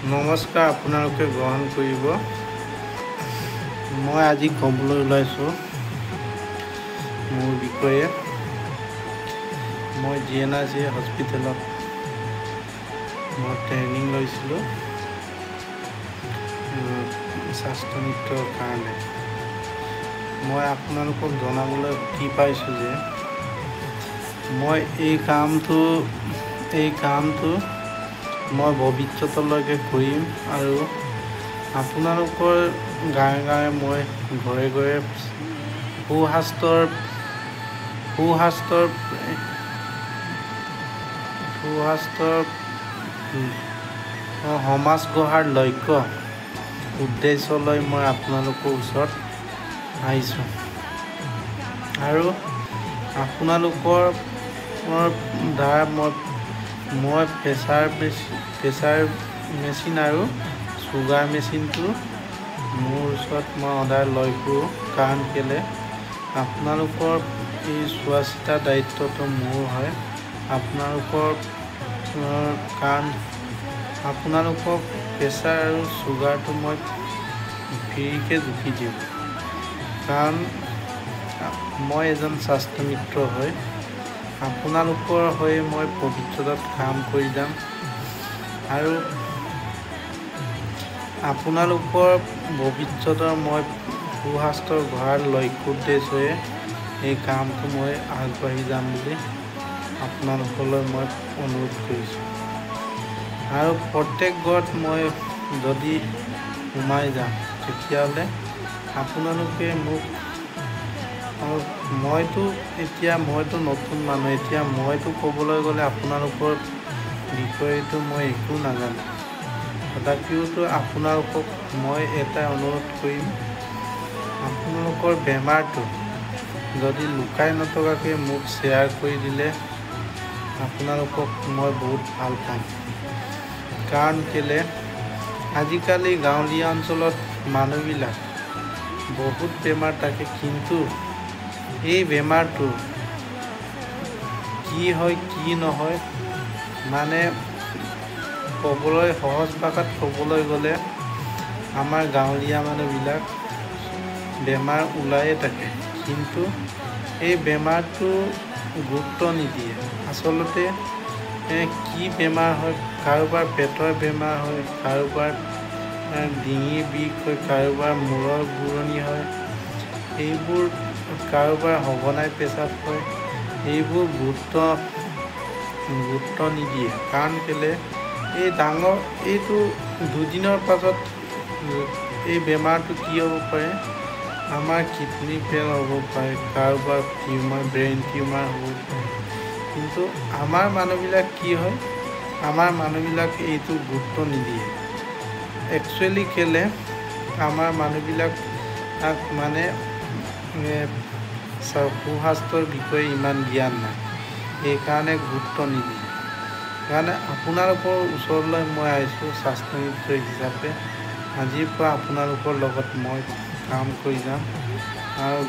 নমস্কাৰ, আপোনালোকে গ্ৰহণ কৰিব। মই আজি ক'বলৈ ওলাইছোঁ মোৰ বিষয়ে। মই GNRC হস্পিটেলত মই ট্ৰেইনিং লৈছিলোঁ স্বাস্থ্য মিত্ৰৰ কাৰণে। মই আপোনালোকক জনাবলৈ কি পাইছোঁ যে মই এই কামটো মই ভৱিষ্যতলৈকে কৰিম আৰু আপোনালোকৰ গাঁৱে গাঁৱে মই ঘৰে ঘৰে সুস্বাস্থ্যৰ সমাজ গঢ়াৰ লক্ষ্য উদ্দেশ্য লৈ মই আপোনালোকৰ ওচৰত আহিছোঁ আৰু আপোনালোকৰ দ্বাৰা মই প্ৰেছাৰ মেচিন আৰু চুগাৰ মেচিনটো মোৰ ওচৰত মই সদায় লৈ ফুৰোঁ। কাৰণ কেলৈ আপোনালোকৰ এই চোৱা চিতা দায়িত্বটো মোৰ হয়। কাৰণ আপোনালোকক প্ৰেছাৰ আৰু চুগাৰটো মই ফ্ৰীকৈ জুখি দিওঁ। কাৰণ মই এজন স্বাস্থ্য মিত্ৰ হয়। আপোনালোকৰ হৈ মই ভৱিষ্যতত কাম কৰি যাম আৰু আপোনালোকৰ ভৱিষ্যতৰ মই সুস্বাস্থ্য গঢ়াৰ লক্ষ্য উদ্দেশ্যৰে এই কামটো মই আগবাঢ়ি যাম বুলি আপোনালোকলৈ মই অনুৰোধ কৰিছোঁ। আৰু প্ৰত্যেক ঘৰত মই যদি সোমাই যাম তেতিয়াহ'লে আপোনালোকে মোক মইতো নতুন মানুহ। এতিয়া মইতো ক'বলৈ গ'লে আপোনালোকৰ বিষয়টো মই একো নাজানো। তথাপিওতো আপোনালোকক মই এটা অনুৰোধ কৰিম, আপোনালোকৰ বেমাৰটো যদি লুকাই নথকাকৈ মোক শ্বেয়াৰ কৰি দিলে আপোনালোকক মই বহুত ভাল পাম। কাৰণ কেলৈ আজিকালি গাঁৱলীয়া অঞ্চলত মানুহবিলাক বহুত বেমাৰ থাকে, কিন্তু এই বেমাৰটো কি হয় কি নহয় মানে ক'বলৈ সহজ ভাষাত ক'বলৈ গ'লে আমাৰ গাঁৱলীয়া মানুহবিলাক বেমাৰ ওলায়ে থাকে, কিন্তু এই বেমাৰটো গুৰুত্ব নিদিয়ে। আচলতে কি বেমাৰ হয়, কাৰোবাৰ পেটৰ বেমাৰ হয়, কাৰোবাৰ ডিঙিৰ বিষ হয়, কাৰোবাৰ মূৰৰ ঘূৰণি হয়, এইবোৰ কাৰোবাৰ সঘনাই পেচাব হয়, এইবোৰ গুৰুত্ব নিদিয়ে। কাৰণ কেলৈ এইটো দুদিনৰ পাছত এই বেমাৰটো কি হ'ব পাৰে, আমাৰ কিডনী ফেইল হ'ব পাৰে, কাৰোবাৰ ব্ৰেইন টিউমাৰ হ'ব পাৰে। কিন্তু আমাৰ মানুহবিলাক কি হয়, আমাৰ মানুহবিলাক এইটো গুৰুত্ব নিদিয়ে। একচুৱেলি কেলৈ আমাৰ মানুহবিলাক মানে সুস্বাস্থ্যৰ বিষয়ে ইমান জ্ঞান নাই, সেইকাৰণে গুৰুত্ব নিদিয়ে। সেইকাৰণে আপোনালোকৰ ওচৰলৈ মই আহিছোঁ স্বাস্থ্য মিত্ৰ হিচাপে। আজিৰ পৰা আপোনালোকৰ লগত মই কাম কৰি যাম আৰু